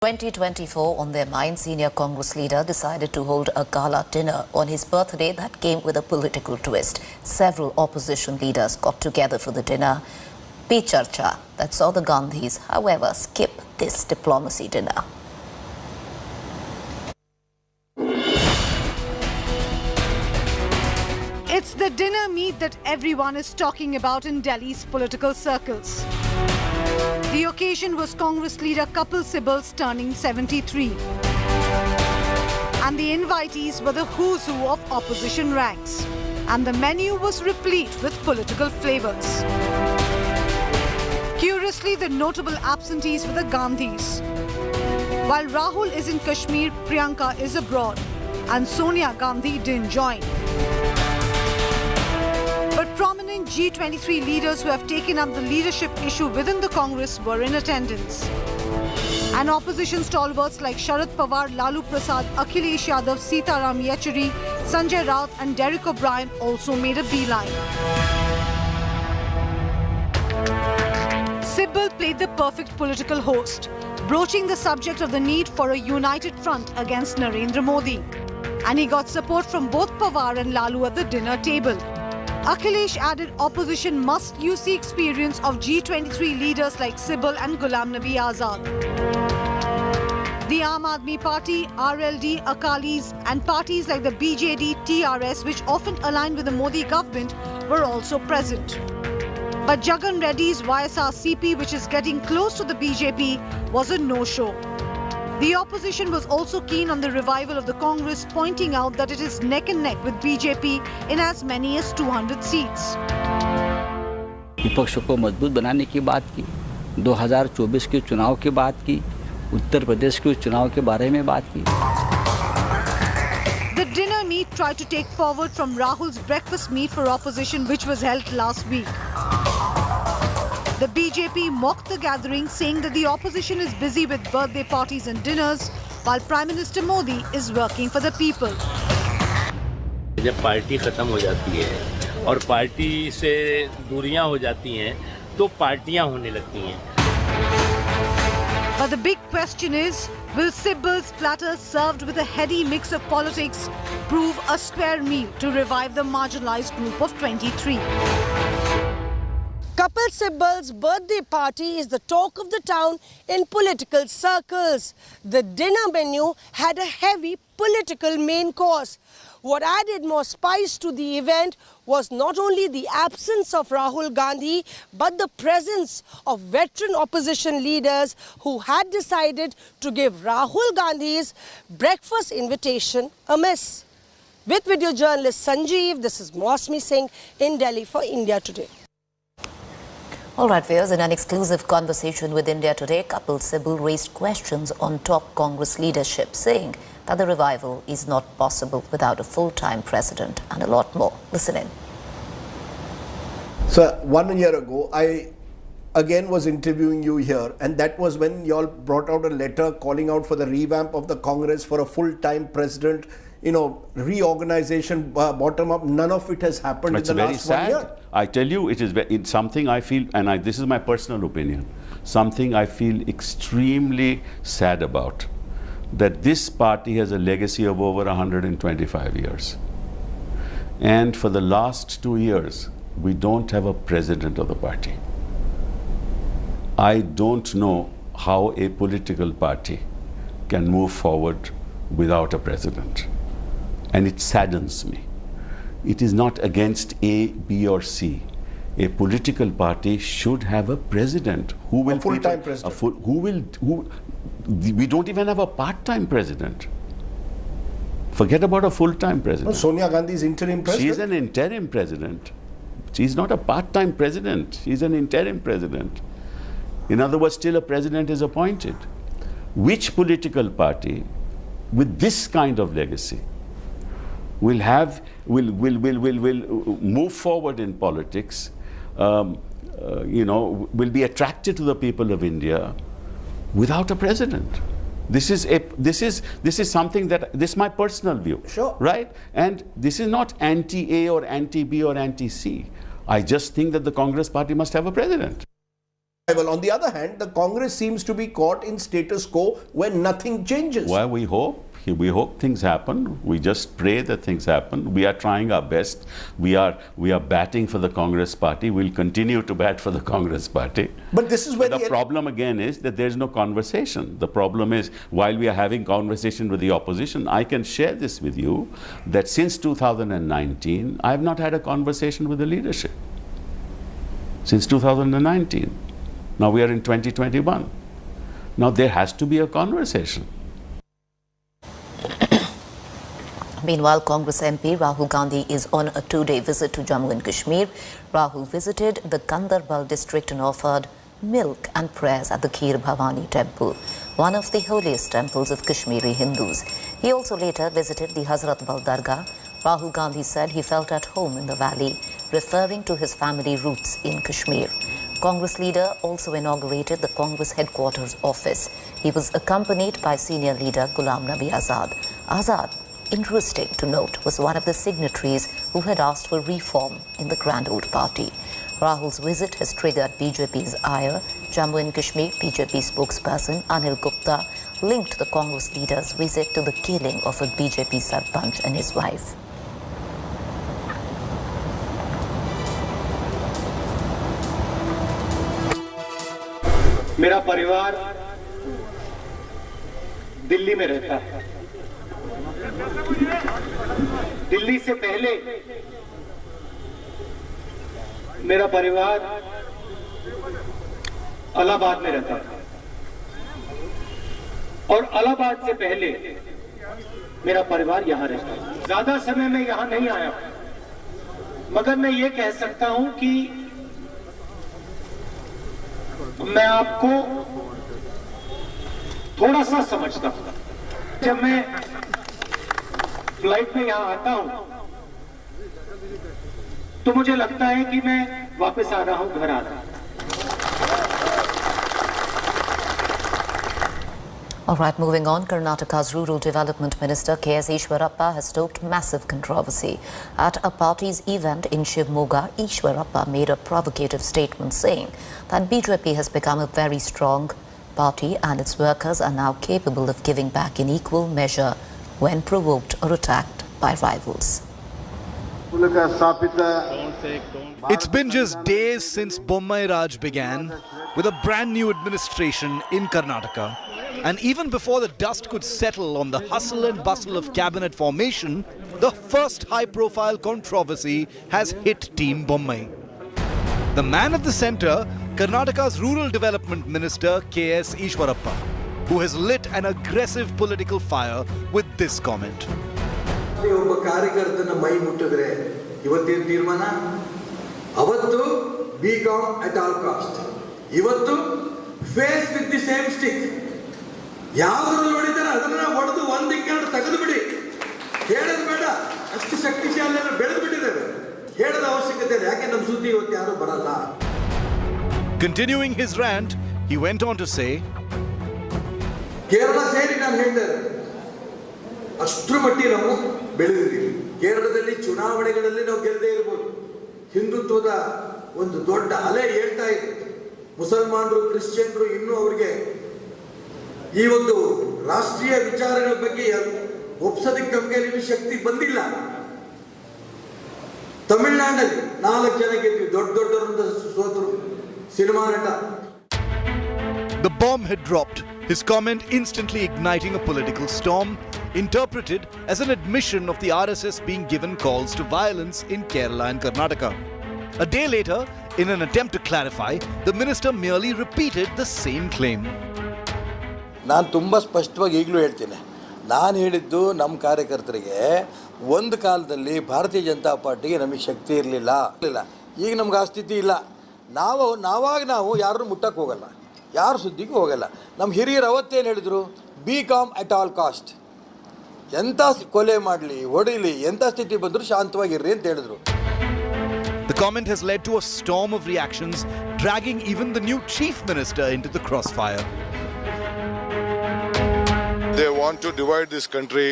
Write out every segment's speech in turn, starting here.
2024 on their mind, senior Congress leader decided to hold a gala dinner on his birthday that came with a political twist. Several opposition leaders got together for the dinner. Pe Charcha that saw the Gandhis, however, skip this diplomacy dinner. It's the dinner meet that everyone is talking about in Delhi's political circles. The occasion was Congress leader Kapil Sibal's turning 73. And the invitees were the who's who of opposition ranks. And the menu was replete with political flavors. Curiously, the notable absentees were the Gandhis. While Rahul is in Kashmir, Priyanka is abroad. And Sonia Gandhi didn't join. But prominent G23 leaders who have taken up the leadership issue within the Congress were in attendance. And opposition stalwarts like Sharad Pawar, Lalu Prasad, Akhilesh Yadav, Sitaram Yechury, Sanjay Raut and Derek O'Brien also made a beeline. Sibal played the perfect political host, broaching the subject of the need for a united front against Narendra Modi. And he got support from both Pawar and Lalu at the dinner table. Akhilesh added opposition must use the experience of G23 leaders like Sibal and Ghulam Nabi Azad. The Aam Aadmi Party, RLD, Akalis and parties like the BJD, TRS, which often align with the Modi government, were also present. But Jagan Reddy's YSRCP, which is getting close to the BJP, was a no-show. The opposition was also keen on the revival of the Congress, pointing out that it is neck and neck with BJP in as many as 200 seats. विपक्ष को मजबूत बनाने की बात की, 2024 के चुनाव की बात की, उत्तर प्रदेश के चुनाव के बारे में बात की. The dinner meet tried to take forward from Rahul's breakfast meet for opposition, which was held last week. The BJP mocked the gathering, saying that the opposition is busy with birthday parties and dinners, while Prime Minister Modi is working for the people. जब party खत्म हो जाती है और party से दूरियां हो जाती हैं, तो पार्टियां होने लगती हैं. But the big question is, will Sibal's platter served with a heady mix of politics prove a square meal to revive the marginalized group of 23? Kapil Sibal's birthday party is the talk of the town in political circles. The dinner menu had a heavy political main course. What added more spice to the event was not only the absence of Rahul Gandhi, but the presence of veteran opposition leaders who had decided to give Rahul Gandhi's breakfast invitation a miss. With video journalist Sanjeev, this is Mosmi Singh in Delhi for India Today. All right, viewers, in an exclusive conversation with India Today, Kapil Sibal raised questions on top Congress leadership, saying that the revival is not possible without a full-time president and a lot more. Listen in. So 1 year ago, I again was interviewing you here, and that was when you all brought out a letter calling out for the revamp of the Congress, for a full-time president, you know, reorganization, bottom up. None of it has happened in the last 1 year. I tell you, it's something I feel, and this is my personal opinion, something I feel extremely sad about, that this party has a legacy of over 125 years. And for the last 2 years, we don't have a president of the party. I don't know how a political party can move forward without a president. And it saddens me. It is not against A, B or C. A political party should have a president who will... A full-time president. We don't even have a part-time president. Forget about a full-time president. No, Sonia Gandhi is interim president. She is an interim president. She is not a part-time president. She is an interim president. In other words, still a president is appointed. Which political party with this kind of legacy will move forward in politics, you know, will be attracted to the people of India without a president? This is something that, this is my personal view. Sure. Right? And this is not anti-A or anti-B or anti-C. I just think that the Congress party must have a president. Well, on the other hand, the Congress seems to be caught in status quo where nothing changes. Well, we hope things happen. We just pray that things happen. We are trying our best. We are batting for the Congress party. We'll continue to bat for the Congress party. But this is where the problem again is that there's no conversation. The problem is, while we are having conversation with the opposition, I can share this with you, that since 2019, I have not had a conversation with the leadership. Since 2019. Now we are in 2021. Now there has to be a conversation. Meanwhile, Congress MP Rahul Gandhi is on a 2-day visit to Jammu and Kashmir. Rahul visited the Gandarbal district and offered milk and prayers at the Kheer Bhavani temple, one of the holiest temples of Kashmiri Hindus. He also later visited the Hazrat Bal Dargah. Rahul Gandhi said he felt at home in the valley, referring to his family roots in Kashmir. Congress leader also inaugurated the Congress headquarters office. He was accompanied by senior leader Ghulam Nabi Azad. Azad, interesting to note, was one of the signatories who had asked for reform in the Grand Old Party. Rahul's visit has triggered BJP's ire. Jammu and Kashmir BJP spokesperson Anil Gupta linked the Congress leader's visit to the killing of a BJP sarpanch and his wife. मेरा परिवार दिल्ली में रहता है। दिल्ली से पहले मेरा परिवार इलाहाबाद में रहता था और इलाहाबाद से पहले मेरा परिवार यहां रहता था। ज्यादा समय में यहां नहीं आया, मगर मैं ये कह सकता हूं कि मैं आपको थोड़ा सा समझता हूं। जब मैं फ्लाइट में यहां आता हूं तो मुझे लगता है कि मैं वापस आ रहा हूं, घर आ रहा हूं। All right, moving on, Karnataka's Rural Development Minister K.S. Ishwarappa has stoked massive controversy. At a party's event in Shivamogga, Ishwarappa made a provocative statement saying that BJP has become a very strong party and its workers are now capable of giving back in equal measure when provoked or attacked by rivals. It's been just days since Bommai Raj began with a brand new administration in Karnataka. And even before the dust could settle on the hustle and bustle of cabinet formation, the first high-profile controversy has hit Team Bommai. The man at the centre, Karnataka's Rural Development Minister K.S. Ishwarappa, who has lit an aggressive political fire with this comment. ಒಬ್ಬ ಕಾರ್ಯಕರ್ತನ ಮೈ ಮುಟ್ಟಿದ್ರೆ ಇವತ್ತೇನು ತೀರ್ಮಾನ? ಅವತ್ತು BCom at all cost. ಇವತ್ತು face with the same stick. ಯಾವ್ದ್ರಲ್ಲಿ ಹೊಡಿತಾರೆ ಅದನ್ನ ಹೊಡೆದು ಒಂದಕ್ಕೆ ತೆಗೆದು ಬಿಡಿ. ಹೇಳೋದು ಬೇಡ, ಅಷ್ಟು ಶಕ್ತಿಶಾಲಿ ಬೆಳೆದು ಬಿಟ್ಟಿದ್ದಾರೆ. ಹೇಳದ ಅವಶ್ಯಕತೆ ಇಲ್ಲ, ಯಾಕೆ ನಮ್ಮ ಸುದ್ದಿ ಇವತ್ತು ಯಾರು ಬರಲ್ಲ. Continuing his rant, he went on to say, Kerala ಸೇರಿ ನಾನು ಹೇಳ್ತಾ ಇದ್ದೇನೆ, ಅಷ್ಟರ ಮಟ್ಟಿಗೆ ನಾವು ಬೆಳೆದಿದ್ದೀವಿ. ಕೇರಳದಲ್ಲಿ ಚುನಾವಣೆಗಳಲ್ಲಿ ನಾವು ಗೆಲ್ಲದೇ ಇರಬಹುದು. ಹಿಂದುತ್ವದ ಒಂದು ದೊಡ್ಡ ಅಲೆ ಹೇಳ್ತಾ ಇದೆ. ಮುಸಲ್ಮಾನರು, ಕ್ರಿಶ್ಚಿಯನ್ರು ಇನ್ನೂ ಅವರಿಗೆ ಈ ಒಂದು ರಾಷ್ಟ್ರೀಯ ವಿಚಾರಗಳ ಬಗ್ಗೆ ಒಪ್ಸೋದಕ್ಕೆ ನಮಗೆ ಇಲ್ಲಿ ಶಕ್ತಿ ಬಂದಿಲ್ಲ. ತಮಿಳುನಾಡಲ್ಲಿ 4 ಜನ ಗೆದ್ವಿ, ದೊಡ್ಡವರಿಂದ ಸೋತರು, ಸಿನಿಮಾ ನಟ. The bomb had dropped, his comment instantly igniting a political storm, interpreted as an admission of the RSS being given calls to violence in Kerala and Karnataka. A day later, in an attempt to clarify, the minister merely repeated the same claim. ನಾನು ತುಂಬ ಸ್ಪಷ್ಟವಾಗಿ ಈಗಲೂ ಹೇಳ್ತೀನಿ, ನಾನು ಹೇಳಿದ್ದು ನಮ್ಮ ಕಾರ್ಯಕರ್ತರಿಗೆ ಒಂದು ಕಾಲದಲ್ಲಿ ಭಾರತೀಯ ಜನತಾ ಪಾರ್ಟಿಗೆ ನಮಗೆ ಶಕ್ತಿ ಇರಲಿಲ್ಲ. ಈಗ ನಮ್ಗೆ ಆ ಸ್ಥಿತಿ ಇಲ್ಲ. ನಾವು ಯಾರನ್ನು ಮುಟ್ಟಕ್ಕೆ ಹೋಗಲ್ಲ, ಯಾರು ಸುದ್ದಿಗೂ ಹೋಗಲ್ಲ. ನಮ್ಮ ಹಿರಿಯರು ಅವತ್ತೇನು ಹೇಳಿದರು? BCom at all cost. ಎಂಥ ಕೊಲೆ ಮಾಡಲಿ, ಹೊಡಿಲಿ, ಎಂಥ ಸ್ಥಿತಿ ಬಂದರೂ ಶಾಂತವಾಗಿರ್ರಿ ಅಂತ ಹೇಳಿದರು. The comment has led to a storm of reactions, dragging even the new chief minister into the crossfire. They want to divide this country.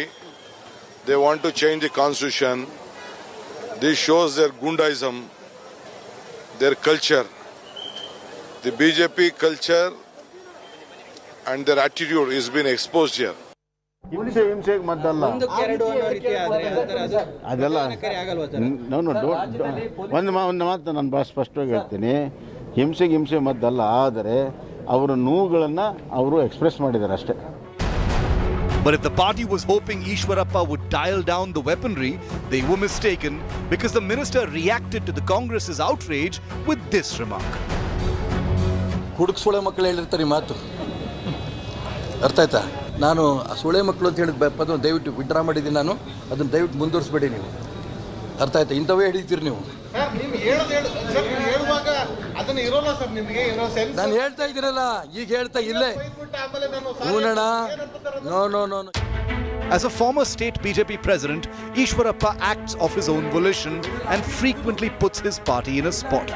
They want to change the constitution. This shows their Gundaism, their culture. The BJP culture and their attitude is being exposed here. ಹಿಂಸೆಗೆ ಮದ್ದಲ್ಲ ಅದೆಲ್ಲ ಒಂದು ಮಾತು ನಾನು ಸ್ಪಷ್ಟವಾಗಿ ಹೇಳ್ತೀನಿ, ಹಿಂಸೆ ಮದ್ದಲ್ಲ. ಆದರೆ ಅವರ ನೋವುಗಳನ್ನು ಅವರು ಎಕ್ಸ್ಪ್ರೆಸ್ ಮಾಡಿದ್ದಾರೆ ಅಷ್ಟೇ. But if the party was hoping Ishwarappa would dial down the weaponry, they were mistaken, because the minister reacted to the Congress's outrage with this remark. ಹುಡುಗ ಸೊಳೆ ಮಕ್ಕಳು ಹೇಳಿರ್ತಾರೆ ಈ ಮಾತು, ಅರ್ಥ ಆಯ್ತಾ? ನಾನು ಆ ಸೊಳೆ ಮಕ್ಕಳು ಅಂತ ಹೇಳಿದ ಪದವನ್ನು ದಯವಿಟ್ಟು ವಿಡ್ರಾ ಮಾಡಿದ್ದೀನಿ, ನಾನು ಅದನ್ನು ದಯವಿಟ್ಟು ಮುಂದುವರಿಸಬೇಡಿ ನೀವು, ಅರ್ಥ ಆಯ್ತಾ? ಇಂಥವೇ ಹಿಡಿತೀರಿ ನೀವು. ನಾನು ಹೇಳ್ತಾ ಇದ್ದೀರಲ್ಲ, ಈಗ ಹೇಳ್ತಾ ಇಲ್ಲೇ no. As a former state BJP president, Ishwarappa acts of his own volition and frequently puts his party in a spot.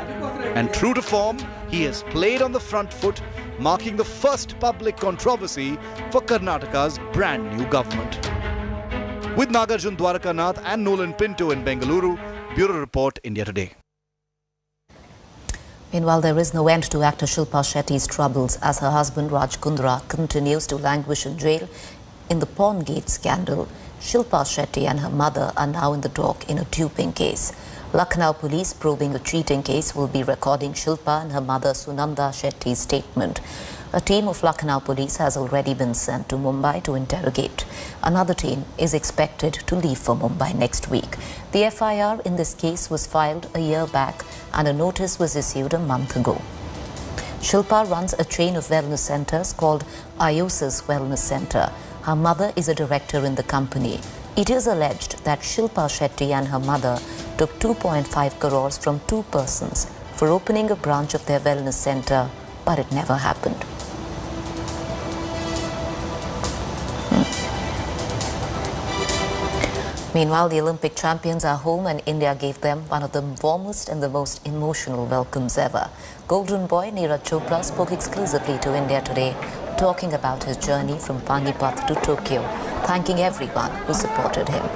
And true to form, he has played on the front foot, marking the first public controversy for Karnataka's brand new government. With Nagarjun Dwarakanath and Nolan Pinto in Bengaluru, Bureau Report, India Today. Meanwhile, there is no end to actor Shilpa Shetty's troubles as her husband Raj Kundra continues to languish in jail in the Pawngate scandal. Shilpa Shetty and her mother are now in the dock in a duping case. Lucknow police probing a cheating case will be recording Shilpa and her mother Sunanda Shetty's statement. A team of Lucknow police has already been sent to Mumbai to interrogate. Another team is expected to leave for Mumbai next week. The FIR in this case was filed a year back and a notice was issued a month ago. Shilpa runs a chain of wellness centers called Ayusis Wellness Center. Her mother is a director in the company. It is alleged that Shilpa Shetty and her mother took 2.5 crores from two persons for opening a branch of their wellness center, but it never happened. Meanwhile, the Olympic champions are home and India gave them one of the warmest and the most emotional welcomes ever. Golden boy Neeraj Chopra spoke exclusively to India Today, talking about his journey from Panipat to Tokyo, thanking everyone who supported him.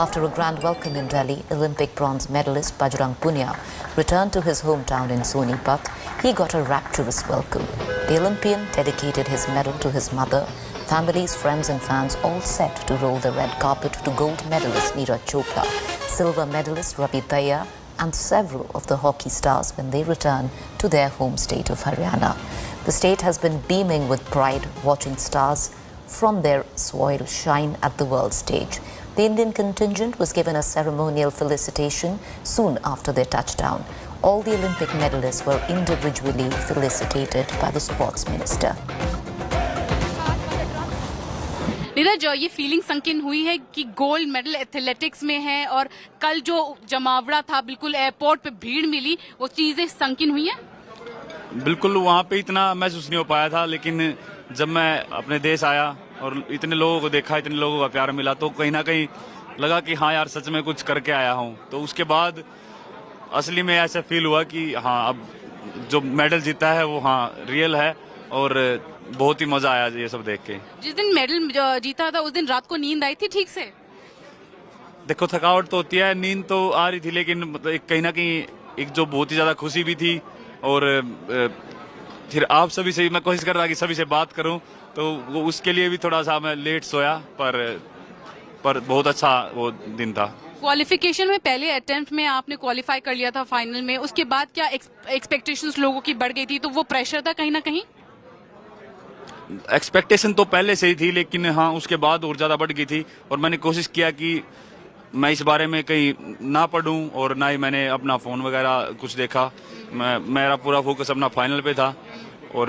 After a grand welcome in Delhi, Olympic bronze medalist Bajrang Punia returned to his hometown in Sonipat. He got a rapturous welcome. The Olympian dedicated his medal to his mother. Families, friends and fans all set to roll the red carpet to gold medalist Neeraj Chopra, silver medalist Ravi Daya and several of the hockey stars when they return to their home state of Haryana. The state has been beaming with pride watching stars from their soil shine at the world stage. The Indian contingent was given a ceremonial felicitation soon after their touchdown. All the Olympic medalists were individually felicitated by the sports minister. Neeraj, ये feeling संकिन हुई है कि gold medal athletics में है और कल जो जमावड़ा था, बिल्कुल एयरपोर्ट पे भीड़ मिली, वो चीजें संकिन हुई हैं? बिल्कुल वहाँ पे इतना महसूस नहीं हो पाया था, लेकिन जब मैं अपने देश आया और इतने लोगों को देखा, इतने लोगों का प्यार मिला, तो कहीं ना कहीं लगा कि हाँ यार सच में कुछ करके आया हूँ। तो उसके बाद असली में ऐसा फील हुआ कि हाँ अब जो मेडल जीता है वो हाँ रियल है और बहुत ही मजा आया ये सब देख के। जिस दिन मेडल जीता था उस दिन रात को नींद आई थी ठीक से? देखो थकावट तो होती है, नींद तो आ रही थी, लेकिन कहीं ना कहीं एक जो बहुत ही ज्यादा खुशी भी थी और फिर आप सभी से मैं कोशिश कर रहा कि सभी से बात करूं, तो वो उसके लिए भी थोड़ा सा मैं लेट सोया, पर बहुत अच्छा वो दिन था। क्वालिफिकेशन में पहले अटेम्प्ट में आपने क्वालिफाई कर लिया था फाइनल में, उसके बाद क्या एक्सपेक्टेशंस लोगों की बढ़ गई थी, तो वो प्रेशर था कहीं ना कहीं? एक्सपेक्टेशन तो पहले से ही थी, लेकिन हाँ उसके बाद और ज्यादा बढ़ गई थी और मैंने कोशिश किया कि मैं इस बारे में कहीं ना पढ़ूं और ना ही मैंने अपना फोन वगैरह कुछ देखा। मेरा पूरा फोकस अपना फाइनल पे था और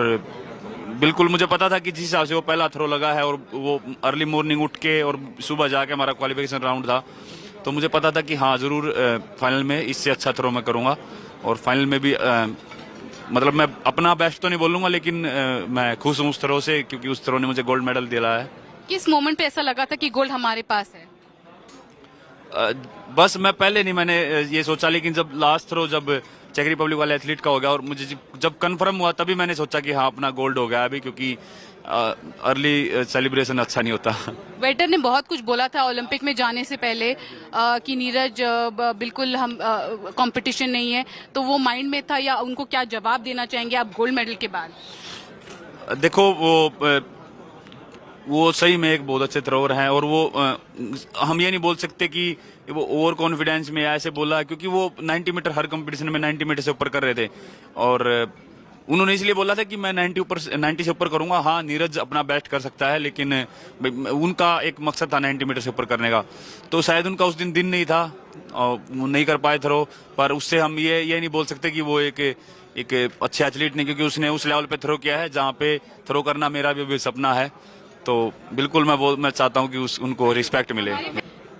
बिल्कुल मुझे पता था कि जिस हिसाब से वो पहला थ्रो लगा है और वो अर्ली मॉर्निंग उठ के और सुबह जाके हमारा क्वालिफिकेशन राउंड था, तो मुझे पता था कि हाँ जरूर फाइनल में इससे अच्छा थ्रो मैं करूंगा और फाइनल में भी मतलब मैं अपना बेस्ट तो नहीं बोलूंगा, लेकिन मैं खुश हूँ उस थ्रो से, क्योंकि उस थ्रो ने मुझे गोल्ड मेडल दिलाया है। किस मोमेंट पे ऐसा लगा था कि गोल्ड हमारे पास है? बस मैं पहले नहीं मैंने ये सोचा, लेकिन जब लास्ट थ्रो जब चेक रिपब्लिक वाले एथलीट का हो गया और मुझे जब कंफर्म हुआ तभी मैंने सोचा कि हाँ अपना गोल्ड हो गया अभी, क्योंकि अर्ली सेलिब्रेशन अच्छा नहीं होता। वेटर ने बहुत कुछ बोला था ओलंपिक में जाने से पहले कि नीरज बिल्कुल हम कंपटीशन नहीं है, तो वो माइंड में था या उनको क्या जवाब देना चाहेंगे आप गोल्ड मेडल के बाद? देखो वो सही में एक बहुत अच्छे थ्रोअर हैं और वो हम ये नहीं बोल सकते कि वो ओवर कॉन्फिडेंस में ऐसे बोला, क्योंकि वो 90 मीटर हर कंपटीशन में 90 मीटर से ऊपर कर रहे थे और उन्होंने इसलिए बोला था कि मैं 90 से ऊपर करूंगा। हाँ, नीरज अपना बेस्ट कर सकता है, लेकिन उनका एक मकसद था 90 मीटर से ऊपर करने का, तो शायद उनका उस दिन नहीं था और नहीं कर पाए थ्रो। पर उससे हम ये नहीं बोल सकते कि वो एक अच्छे एथलीट नहीं, क्योंकि उसने उस लेवल पे थ्रो किया है जहाँ पे थ्रो करना मेरा भी सपना है। तो बिल्कुल मैं चाहता हूँ कि उनको रिस्पेक्ट मिले।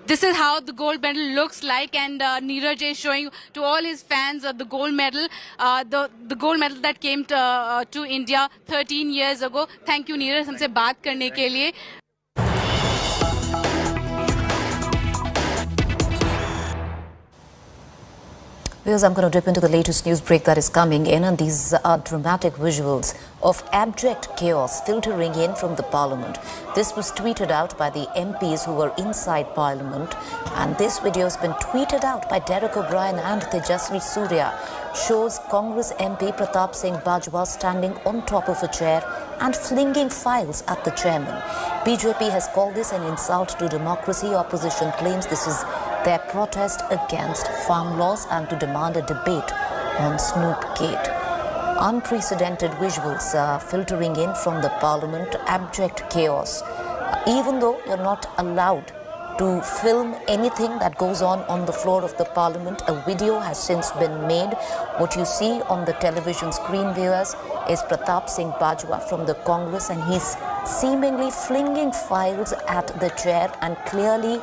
This is how the gold medal looks like, and Neeraj is showing to all his fans the gold medal, the gold medal that came to India 13 years ago. Thank you, Neeraj, हमसे बात करने के लिए। Viewers, I'm going to dip into the latest news break that is coming in, and these are dramatic visuals of abject chaos filtering in from the Parliament. This was tweeted out by the MPs who were inside Parliament, and this video has been tweeted out by Derek O'Brien and Tejasvi Surya. Shows Congress MP Pratap Singh Bajwa standing on top of a chair and flinging files at the chairman. BJP has called this an insult to democracy. Opposition claims this is their protest against farm laws and to demand a debate on Snoopgate. Unprecedented visuals filtering in from the Parliament, abject chaos. Even though you're not allowed to film anything that goes on the floor of the Parliament, a video has since been made. What you see on the television screen, viewers, is Pratap Singh Bajwa from the Congress, and he's seemingly flinging files at the chair and clearly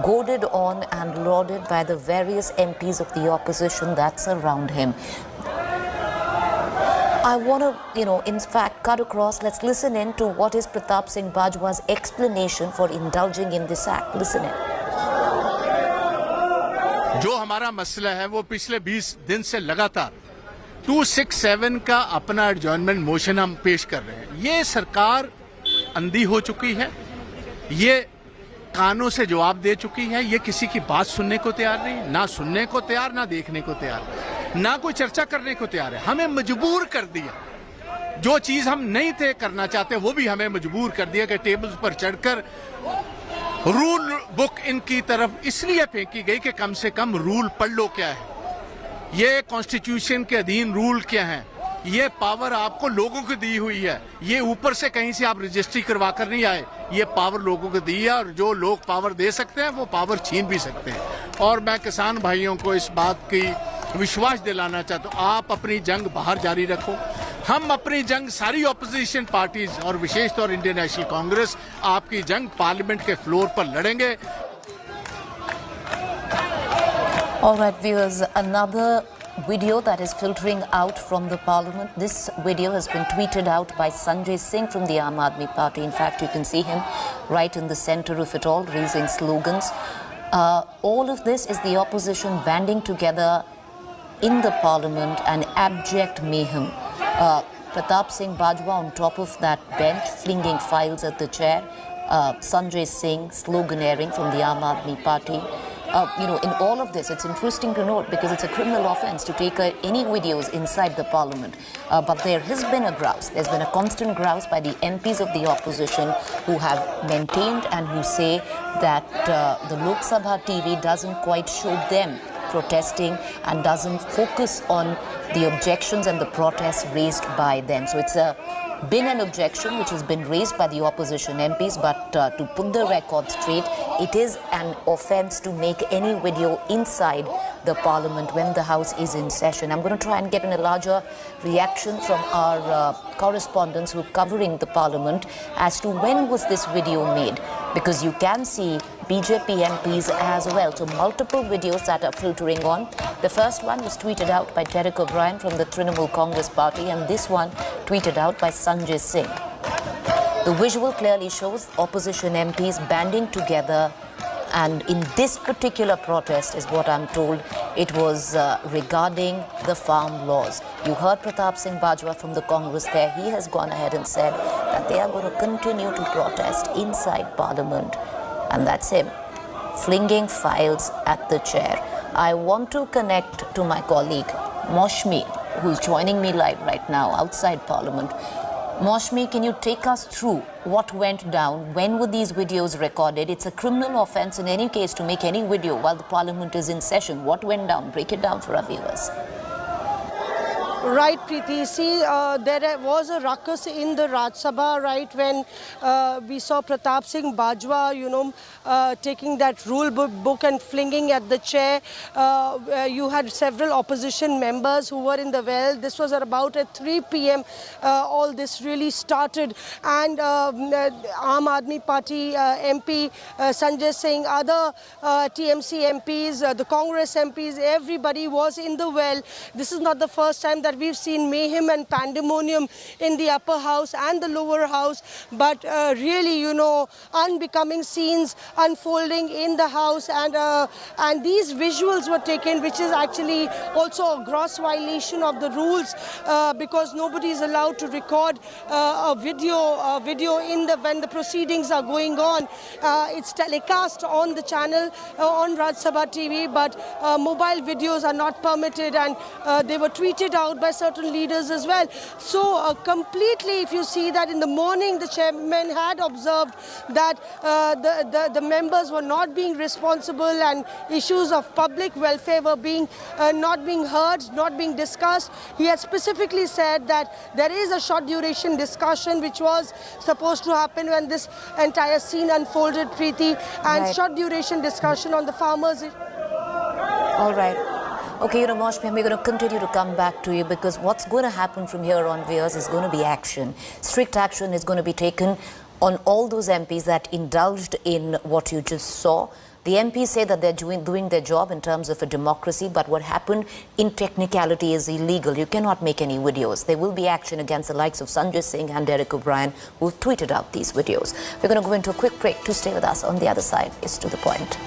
goaded on and lauded by the various MPs of the opposition that surround him. I want to, in fact, cut across. Let's listen in to what is Pratap Singh Bajwa's explanation for indulging in this act. Listen in. जो हमारा मसला है वो पिछले 20 दिन से लगातार 267 का अपना एडजॉर्नमेंट मोशन हम पेश कर रहे हैं। ये सरकार अंधी हो चुकी है, ये कानों से जवाब दे चुकी है, ये किसी की बात सुनने को तैयार नहीं, ना सुनने को तैयार, ना देखने को तैयार, ना कोई चर्चा करने को तैयार है। हमें मजबूर कर दिया, जो चीज हम नहीं थे करना चाहते वो भी हमें मजबूर कर दिया कि टेबल्स पर चढ़कर रूल बुक इनकी तरफ इसलिए फेंकी गई कि कम से कम रूल पढ़ लो क्या है, ये कॉन्स्टिट्यूशन के अधीन रूल क्या है, ये पावर आपको लोगों को दी हुई है, ये ऊपर से कहीं से आप रजिस्ट्री करवा कर नहीं आए, ये पावर लोगों को दी है और जो लोग पावर दे सकते हैं वो पावर छीन भी सकते हैं। और मैं किसान भाइयों को इस बात की विश्वास दिलाना चाहता हूँ, आप अपनी जंग बाहर जारी रखो, हम अपनी जंग सारी ऑपोजिशन पार्टीज और विशेष तौर इंडियन नेशनल कांग्रेस आपकी जंग पार्लियामेंट के फ्लोर पर लड़ेंगे। All right, viewers, another video that is filtering out from the Parliament. This video has been tweeted out by Sanjay Singh from the Aam Aadmi Party. In fact, you can see him right in the center of it all, raising slogans. All of this is the opposition banding together in the Parliament, an abject mayhem. Pratap Singh Bajwa on top of that bench, flinging files at the chair. Sanjay Singh sloganeering from the Aam Aadmi Party. In all of this, it's interesting to note because it's a criminal offence to take any videos inside the Parliament. But there has been a grouse. There's been a constant grouse by the MPs of the opposition who have maintained and who say that the Lok Sabha TV doesn't quite show them protesting and doesn't focus on the objections and the protests raised by them. So it's been an objection which has been raised by the opposition MPs, but to put the record straight, it is an offence to make any video inside the Parliament when the House is in session. I'm going to try and get in a larger reaction from our correspondents who are covering the Parliament as to when was this video made, because you can see BJP MPs as well. So multiple videos that are filtering on. The first one was tweeted out by Derek O'Brien from the Trinamool Congress Party, and this one tweeted out by Sanjay Singh. The visual clearly shows opposition MPs banding together, and in this particular protest is what I'm told, it was regarding the farm laws. You heard Pratap Singh Bajwa from the Congress there. He has gone ahead and said that they are going to continue to protest inside Parliament. And that's him, flinging files at the chair. I want to connect to my colleague, Moshmi, who's joining me live right now outside Parliament. Moshmi, can you take us through what went down? When were these videos recorded? It's a criminal offence in any case to make any video while the Parliament is in session. What went down? Break it down for our viewers. Right, Preeti. See, there was a ruckus in the Raj Sabha, right, when we saw Pratap Singh Bajwa, you know, taking that rule book and flinging at the chair. You had several opposition members who were in the well. This was at about at 3 p.m. All this really started. And Aam Aadmi Party MP Sanjay Singh, other TMC MPs, the Congress MPs, everybody was in the well. This is not the first time that we've seen mayhem and pandemonium in the upper house and the lower house, but really, you know, unbecoming scenes unfolding in the house, and these visuals were taken, which is actually also a gross violation of the rules, because nobody is allowed to record a video in when the proceedings are going on. It's telecast on the channel on Raj Sabha TV, but mobile videos are not permitted, and they were tweeted out by certain leaders as well. So completely, if you see that in the morning, the chairman had observed that the members were not being responsible, and issues of public welfare were not being heard, not being discussed. He had specifically said that there is a short duration discussion which was supposed to happen when this entire scene unfolded, Preeti, and right. Short duration discussion on the farmers. All right. Okay, Moshmi, we're going to continue to come back to you, because what's going to happen from here on, viewers, is going to be action. Strict action is going to be taken on all those MPs that indulged in what you just saw. The MPs say that they're doing their job in terms of a democracy, but what happened in technicality is illegal. You cannot make any videos. There will be action against the likes of Sanjay Singh and Derek O'Brien, who've tweeted out these videos. We're going to go into a quick break. To stay with us. On the other side is To The Point.